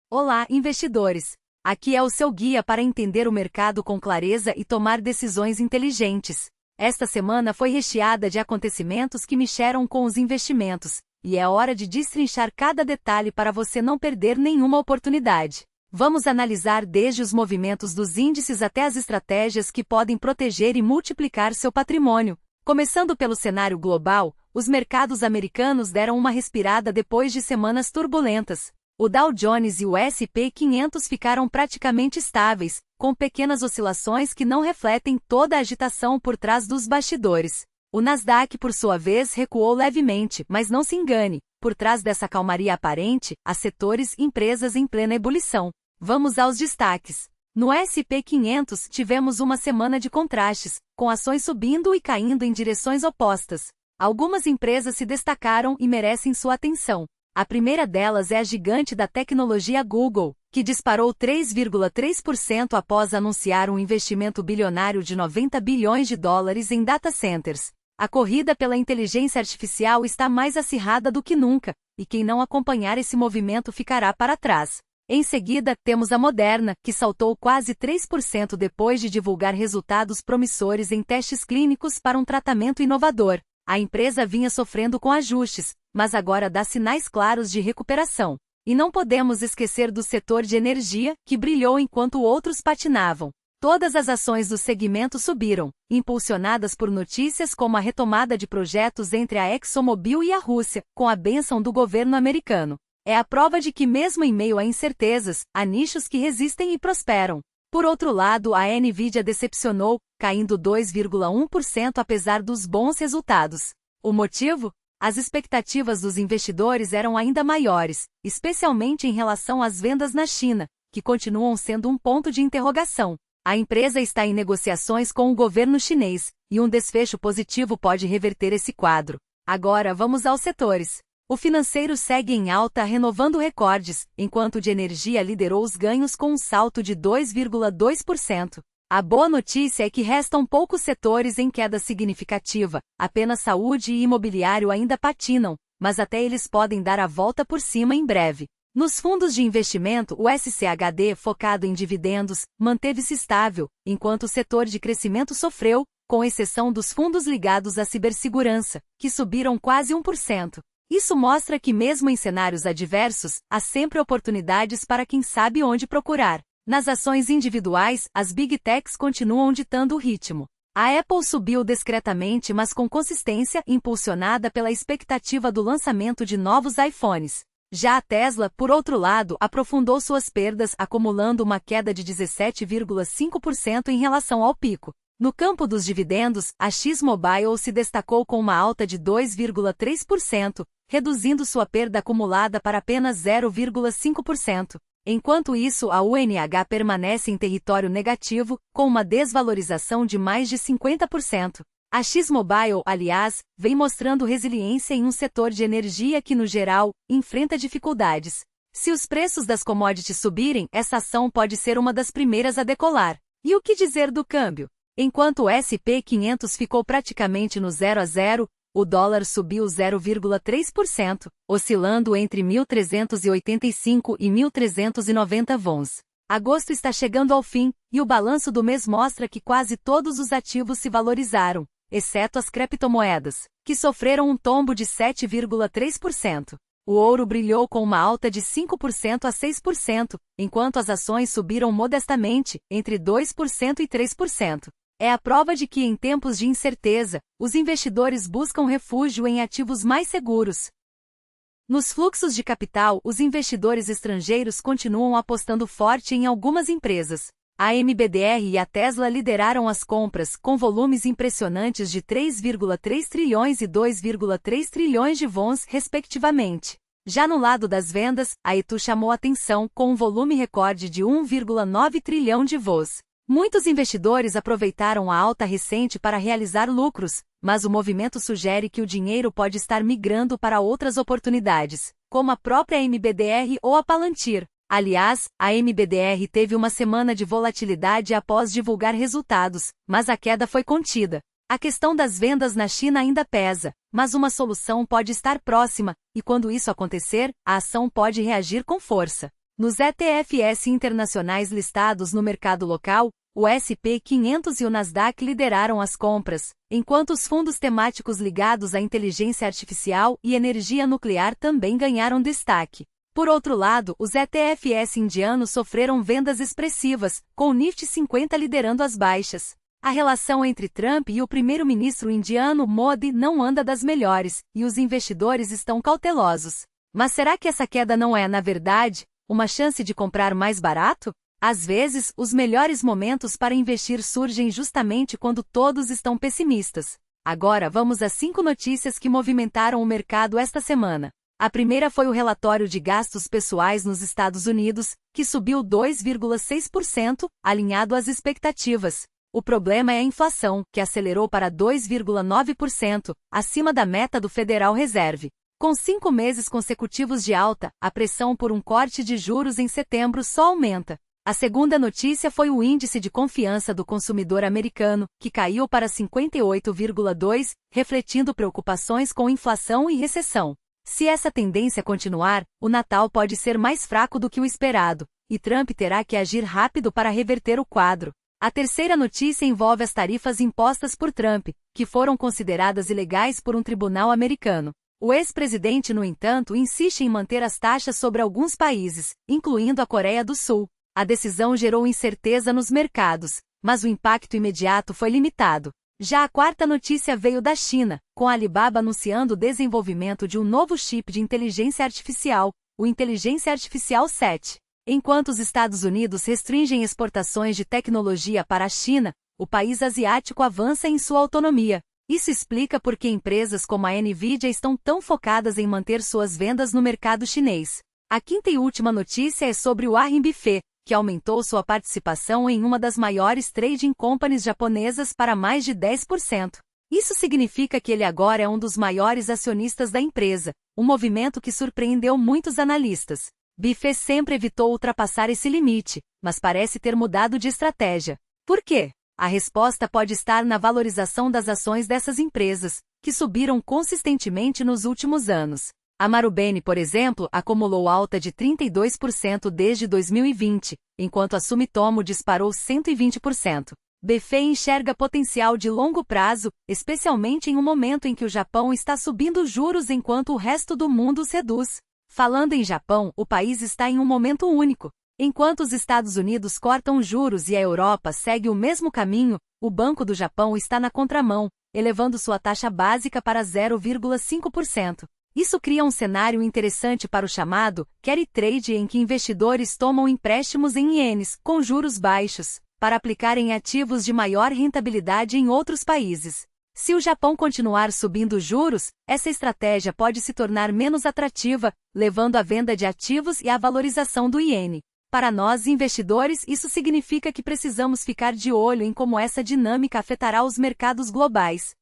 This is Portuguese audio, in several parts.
Olá, investidores! Aqui é o seu guia para entender o mercado com clareza e tomar decisões inteligentes. Esta semana foi recheada de acontecimentos que mexeram com os investimentos, e é hora de destrinchar cada detalhe para você não perder nenhuma oportunidade. Vamos analisar desde os movimentos dos índices até as estratégias que podem proteger e multiplicar seu patrimônio. Começando pelo cenário global, os mercados americanos deram uma respirada depois de semanas turbulentas. O Dow Jones e o S&P 500 ficaram praticamente estáveis, com pequenas oscilações que não refletem toda a agitação por trás dos bastidores. O Nasdaq, por sua vez, recuou levemente, mas não se engane, por trás dessa calmaria aparente, há setores e empresas em plena ebulição. Vamos aos destaques. No S&P 500 tivemos uma semana de contrastes, com ações subindo e caindo em direções opostas. Algumas empresas se destacaram e merecem sua atenção. A primeira delas é a gigante da tecnologia Google, que disparou 3,3% após anunciar um investimento bilionário de 90 bilhões de dólares em data centers. A corrida pela inteligência artificial está mais acirrada do que nunca, e quem não acompanhar esse movimento ficará para trás. Em seguida, temos a Moderna, que saltou quase 3% depois de divulgar resultados promissores em testes clínicos para um tratamento inovador. A empresa vinha sofrendo com ajustes, mas agora dá sinais claros de recuperação. E não podemos esquecer do setor de energia, que brilhou enquanto outros patinavam. Todas as ações do segmento subiram, impulsionadas por notícias como a retomada de projetos entre a ExxonMobil e a Rússia, com a bênção do governo americano. É a prova de que mesmo em meio a incertezas, há nichos que resistem e prosperam. Por outro lado, a Nvidia decepcionou, caindo 2,1% apesar dos bons resultados. O motivo? As expectativas dos investidores eram ainda maiores, especialmente em relação às vendas na China, que continuam sendo um ponto de interrogação. A empresa está em negociações com o governo chinês, e um desfecho positivo pode reverter esse quadro. Agora vamos aos setores. O financeiro segue em alta, renovando recordes, enquanto o de energia liderou os ganhos com um salto de 2,2%. A boa notícia é que restam poucos setores em queda significativa, apenas saúde e imobiliário ainda patinam, mas até eles podem dar a volta por cima em breve. Nos fundos de investimento, o SCHD, focado em dividendos, manteve-se estável, enquanto o setor de crescimento sofreu, com exceção dos fundos ligados à cibersegurança, que subiram quase 1%. Isso mostra que mesmo em cenários adversos, há sempre oportunidades para quem sabe onde procurar. Nas ações individuais, as Big Techs continuam ditando o ritmo. A Apple subiu discretamente mas com consistência, impulsionada pela expectativa do lançamento de novos iPhones. Já a Tesla, por outro lado, aprofundou suas perdas, acumulando uma queda de 17,5% em relação ao pico. No campo dos dividendos, a X-Mobile se destacou com uma alta de 2,3%, reduzindo sua perda acumulada para apenas 0,5%. Enquanto isso, a UNH permanece em território negativo, com uma desvalorização de mais de 50%. A X-Mobile, aliás, vem mostrando resiliência em um setor de energia que, no geral, enfrenta dificuldades. Se os preços das commodities subirem, essa ação pode ser uma das primeiras a decolar. E o que dizer do câmbio? Enquanto o S&P 500 ficou praticamente no 0 a 0, o dólar subiu 0,3%, oscilando entre 1.385 e 1.390 wons. Agosto está chegando ao fim, e o balanço do mês mostra que quase todos os ativos se valorizaram, exceto as criptomoedas, que sofreram um tombo de 7,3%. O ouro brilhou com uma alta de 5% a 6%, enquanto as ações subiram modestamente, entre 2% e 3%. É a prova de que, em tempos de incerteza, os investidores buscam refúgio em ativos mais seguros. Nos fluxos de capital, os investidores estrangeiros continuam apostando forte em algumas empresas. A MBDR e a Tesla lideraram as compras, com volumes impressionantes de 3,3 trilhões e 2,3 trilhões de wons, respectivamente. Já no lado das vendas, a Etu chamou atenção, com um volume recorde de 1,9 trilhão de wons. Muitos investidores aproveitaram a alta recente para realizar lucros, mas o movimento sugere que o dinheiro pode estar migrando para outras oportunidades, como a própria MBDR ou a Palantir. Aliás, a MBDR teve uma semana de volatilidade após divulgar resultados, mas a queda foi contida. A questão das vendas na China ainda pesa, mas uma solução pode estar próxima, e quando isso acontecer, a ação pode reagir com força. Nos ETFs internacionais listados no mercado local, o S&P 500 e o Nasdaq lideraram as compras, enquanto os fundos temáticos ligados à inteligência artificial e energia nuclear também ganharam destaque. Por outro lado, os ETFs indianos sofreram vendas expressivas, com o Nifty 50 liderando as baixas. A relação entre Trump e o primeiro-ministro indiano Modi não anda das melhores, e os investidores estão cautelosos. Mas será que essa queda não é, na verdade, uma chance de comprar mais barato? Às vezes, os melhores momentos para investir surgem justamente quando todos estão pessimistas. Agora vamos às 5 notícias que movimentaram o mercado esta semana. A primeira foi o relatório de gastos pessoais nos Estados Unidos, que subiu 2,6%, alinhado às expectativas. O problema é a inflação, que acelerou para 2,9%, acima da meta do Federal Reserve. Com 5 meses consecutivos de alta, a pressão por um corte de juros em setembro só aumenta. A segunda notícia foi o índice de confiança do consumidor americano, que caiu para 58,2, refletindo preocupações com inflação e recessão. Se essa tendência continuar, o Natal pode ser mais fraco do que o esperado, e Trump terá que agir rápido para reverter o quadro. A terceira notícia envolve as tarifas impostas por Trump, que foram consideradas ilegais por um tribunal americano. O ex-presidente, no entanto, insiste em manter as taxas sobre alguns países, incluindo a Coreia do Sul. A decisão gerou incerteza nos mercados, mas o impacto imediato foi limitado. Já a quarta notícia veio da China, com a Alibaba anunciando o desenvolvimento de um novo chip de inteligência artificial, o Inteligência Artificial 7. Enquanto os Estados Unidos restringem exportações de tecnologia para a China, o país asiático avança em sua autonomia. Isso explica por que empresas como a Nvidia estão tão focadas em manter suas vendas no mercado chinês. A quinta e última notícia é sobre o Warren Buffett, que aumentou sua participação em uma das maiores trading companies japonesas para mais de 10%. Isso significa que ele agora é um dos maiores acionistas da empresa, um movimento que surpreendeu muitos analistas. Buffett sempre evitou ultrapassar esse limite, mas parece ter mudado de estratégia. Por quê? A resposta pode estar na valorização das ações dessas empresas, que subiram consistentemente nos últimos anos. A Marubeni, por exemplo, acumulou alta de 32% desde 2020, enquanto a Sumitomo disparou 120%. Buffett enxerga potencial de longo prazo, especialmente em um momento em que o Japão está subindo juros enquanto o resto do mundo os reduz. Falando em Japão, o país está em um momento único. Enquanto os Estados Unidos cortam juros e a Europa segue o mesmo caminho, o Banco do Japão está na contramão, elevando sua taxa básica para 0,5%. Isso cria um cenário interessante para o chamado carry trade, em que investidores tomam empréstimos em ienes, com juros baixos, para aplicar em ativos de maior rentabilidade em outros países. Se o Japão continuar subindo juros, essa estratégia pode se tornar menos atrativa, levando à venda de ativos e à valorização do iene. Para nós investidores, isso significa que precisamos ficar de olho em como essa dinâmica afetará os mercados globais.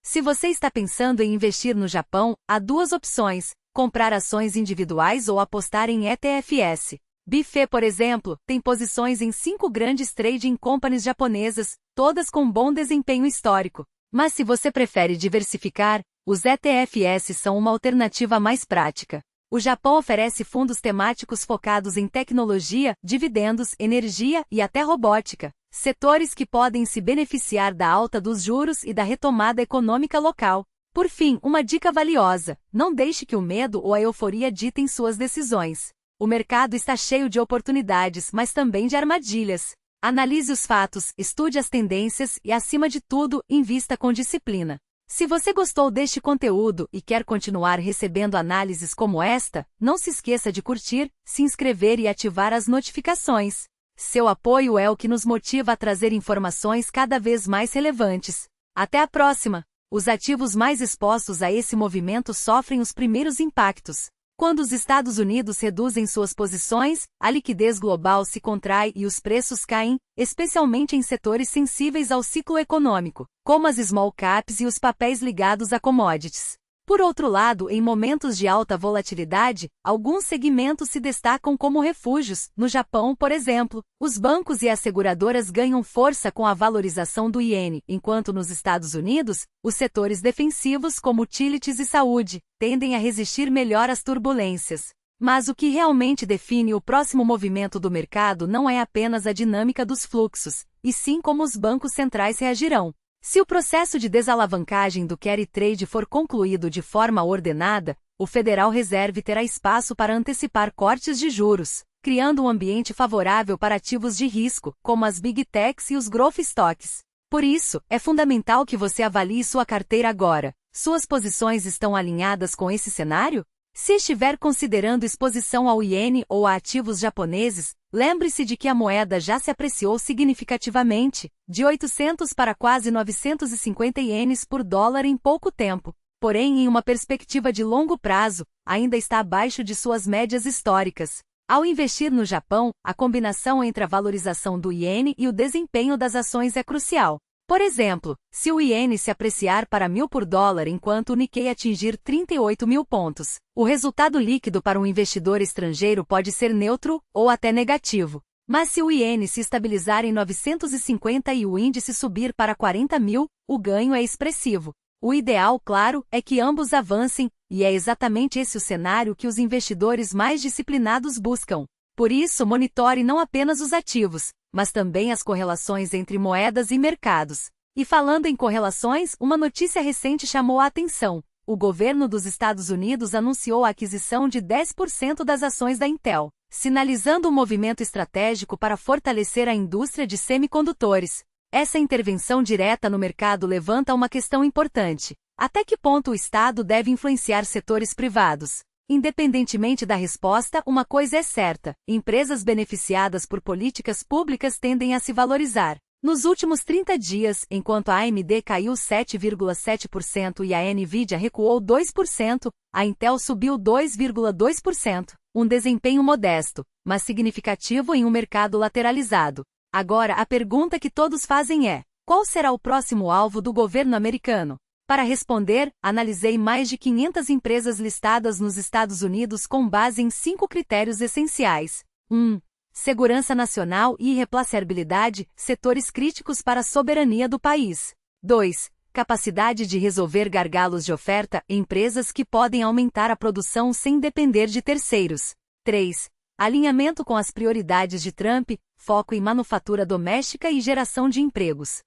Se você está pensando em investir no Japão, há 2 opções: comprar ações individuais ou apostar em ETFs. Buffett, por exemplo, tem posições em 5 grandes trading companies japonesas, todas com bom desempenho histórico. Mas se você prefere diversificar, os ETFs são uma alternativa mais prática. O Japão oferece fundos temáticos focados em tecnologia, dividendos, energia e até robótica. Setores que podem se beneficiar da alta dos juros e da retomada econômica local. Por fim, uma dica valiosa: não deixe que o medo ou a euforia ditem suas decisões. O mercado está cheio de oportunidades, mas também de armadilhas. Analise os fatos, estude as tendências e, acima de tudo, invista com disciplina. Se você gostou deste conteúdo e quer continuar recebendo análises como esta, não se esqueça de curtir, se inscrever e ativar as notificações. Seu apoio é o que nos motiva a trazer informações cada vez mais relevantes. Até a próxima! Os ativos mais expostos a esse movimento sofrem os primeiros impactos. Quando os Estados Unidos reduzem suas posições, a liquidez global se contrai e os preços caem, especialmente em setores sensíveis ao ciclo econômico, como as small caps e os papéis ligados a commodities. Por outro lado, em momentos de alta volatilidade, alguns segmentos se destacam como refúgios. No Japão, por exemplo, os bancos e as seguradoras ganham força com a valorização do iene, enquanto nos Estados Unidos, os setores defensivos como utilities e saúde tendem a resistir melhor às turbulências. Mas o que realmente define o próximo movimento do mercado não é apenas a dinâmica dos fluxos, e sim como os bancos centrais reagirão. Se o processo de desalavancagem do carry trade for concluído de forma ordenada, o Federal Reserve terá espaço para antecipar cortes de juros, criando um ambiente favorável para ativos de risco, como as Big Techs e os Growth Stocks. Por isso, é fundamental que você avalie sua carteira agora. Suas posições estão alinhadas com esse cenário? Se estiver considerando exposição ao iene ou a ativos japoneses, lembre-se de que a moeda já se apreciou significativamente, de 800 para quase 950 ienes por dólar em pouco tempo. Porém, em uma perspectiva de longo prazo, ainda está abaixo de suas médias históricas. Ao investir no Japão, a combinação entre a valorização do iene e o desempenho das ações é crucial. Por exemplo, se o iene se apreciar para 1.000 por dólar enquanto o Nikkei atingir 38.000 pontos, o resultado líquido para um investidor estrangeiro pode ser neutro ou até negativo. Mas se o iene se estabilizar em 950 e o índice subir para 40.000, o ganho é expressivo. O ideal, claro, é que ambos avancem, e é exatamente esse o cenário que os investidores mais disciplinados buscam. Por isso, monitore não apenas os ativos, mas também as correlações entre moedas e mercados. E falando em correlações, uma notícia recente chamou a atenção. O governo dos Estados Unidos anunciou a aquisição de 10% das ações da Intel, sinalizando um movimento estratégico para fortalecer a indústria de semicondutores. Essa intervenção direta no mercado levanta uma questão importante. Até que ponto o Estado deve influenciar setores privados? Independentemente da resposta, uma coisa é certa: empresas beneficiadas por políticas públicas tendem a se valorizar. Nos últimos 30 dias, enquanto a AMD caiu 7,7% e a Nvidia recuou 2%, a Intel subiu 2,2%, um desempenho modesto, mas significativo em um mercado lateralizado. Agora, a pergunta que todos fazem é: qual será o próximo alvo do governo americano? Para responder, analisei mais de 500 empresas listadas nos Estados Unidos com base em 5 critérios essenciais. 1. Segurança nacional e irreplaceabilidade, setores críticos para a soberania do país. 2. Capacidade de resolver gargalos de oferta, empresas que podem aumentar a produção sem depender de terceiros. 3. Alinhamento com as prioridades de Trump, foco em manufatura doméstica e geração de empregos.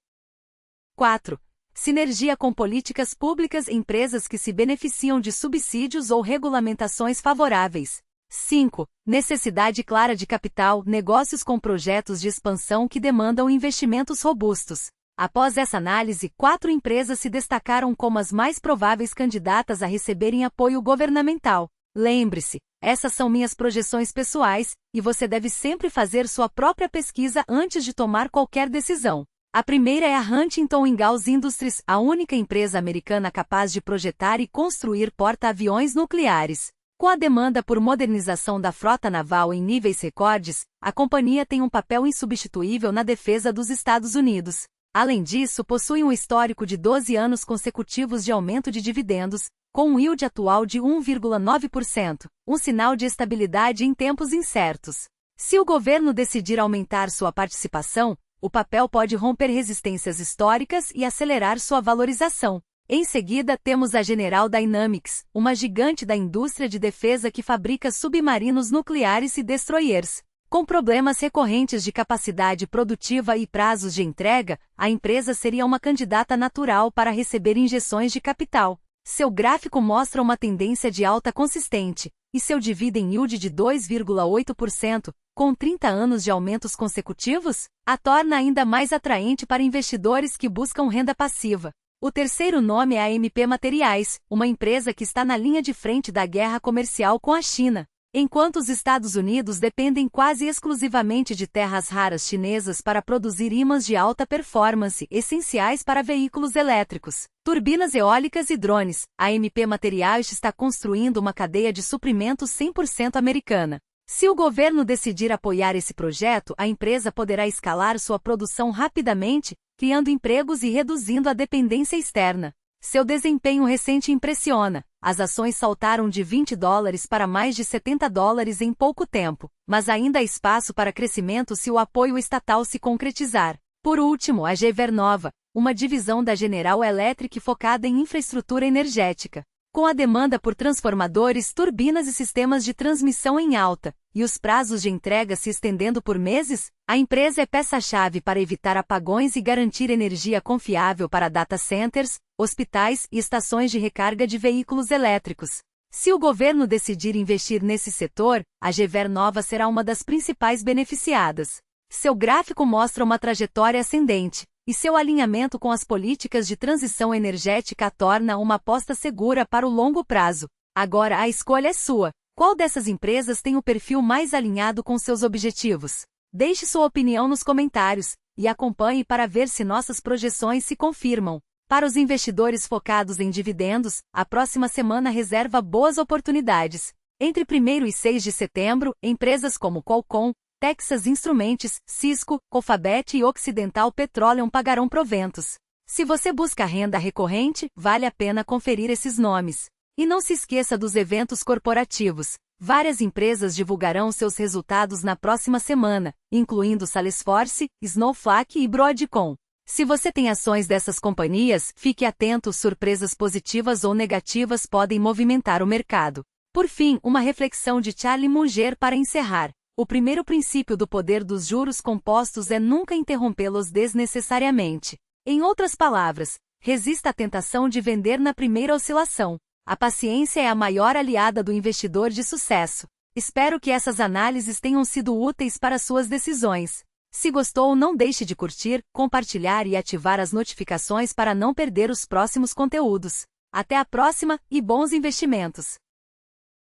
4. Sinergia com políticas públicas, empresas que se beneficiam de subsídios ou regulamentações favoráveis. 5. Necessidade clara de capital, negócios com projetos de expansão que demandam investimentos robustos. Após essa análise, 4 empresas se destacaram como as mais prováveis candidatas a receberem apoio governamental. Lembre-se, essas são minhas projeções pessoais, e você deve sempre fazer sua própria pesquisa antes de tomar qualquer decisão. A primeira é a Huntington Ingalls Industries, a única empresa americana capaz de projetar e construir porta-aviões nucleares. Com a demanda por modernização da frota naval em níveis recordes, a companhia tem um papel insubstituível na defesa dos Estados Unidos. Além disso, possui um histórico de 12 anos consecutivos de aumento de dividendos, com um yield atual de 1,9%, um sinal de estabilidade em tempos incertos. Se o governo decidir aumentar sua participação, o papel pode romper resistências históricas e acelerar sua valorização. Em seguida, temos a General Dynamics, uma gigante da indústria de defesa que fabrica submarinos nucleares e destroyers. Com problemas recorrentes de capacidade produtiva e prazos de entrega, a empresa seria uma candidata natural para receber injeções de capital. Seu gráfico mostra uma tendência de alta consistente, e seu dividend yield de 2,8%, com 30 anos de aumentos consecutivos, a torna ainda mais atraente para investidores que buscam renda passiva. O terceiro nome é a MP Materiais, uma empresa que está na linha de frente da guerra comercial com a China. Enquanto os Estados Unidos dependem quase exclusivamente de terras raras chinesas para produzir ímãs de alta performance, essenciais para veículos elétricos, turbinas eólicas e drones, a MP Materiais está construindo uma cadeia de suprimentos 100% americana. Se o governo decidir apoiar esse projeto, a empresa poderá escalar sua produção rapidamente, criando empregos e reduzindo a dependência externa. Seu desempenho recente impressiona. As ações saltaram de $20 para mais de $70 em pouco tempo, mas ainda há espaço para crescimento se o apoio estatal se concretizar. Por último, a GE Vernova, uma divisão da General Electric focada em infraestrutura energética. Com a demanda por transformadores, turbinas e sistemas de transmissão em alta, e os prazos de entrega se estendendo por meses, a empresa é peça-chave para evitar apagões e garantir energia confiável para data centers, hospitais e estações de recarga de veículos elétricos. Se o governo decidir investir nesse setor, a GVER Nova será uma das principais beneficiadas. Seu gráfico mostra uma trajetória ascendente, e seu alinhamento com as políticas de transição energética a torna uma aposta segura para o longo prazo. Agora a escolha é sua. Qual dessas empresas tem o perfil mais alinhado com seus objetivos? Deixe sua opinião nos comentários, e acompanhe para ver se nossas projeções se confirmam. Para os investidores focados em dividendos, a próxima semana reserva boas oportunidades. Entre 1º e 6 de setembro, empresas como Qualcomm, Texas Instruments, Cisco, Alphabet e Occidental Petroleum pagarão proventos. Se você busca renda recorrente, vale a pena conferir esses nomes. E não se esqueça dos eventos corporativos. Várias empresas divulgarão seus resultados na próxima semana, incluindo Salesforce, Snowflake e Broadcom. Se você tem ações dessas companhias, fique atento, surpresas positivas ou negativas podem movimentar o mercado. Por fim, uma reflexão de Charlie Munger para encerrar. O primeiro princípio do poder dos juros compostos é nunca interrompê-los desnecessariamente. Em outras palavras, resista à tentação de vender na primeira oscilação. A paciência é a maior aliada do investidor de sucesso. Espero que essas análises tenham sido úteis para suas decisões. Se gostou, não deixe de curtir, compartilhar e ativar as notificações para não perder os próximos conteúdos. Até a próxima e bons investimentos!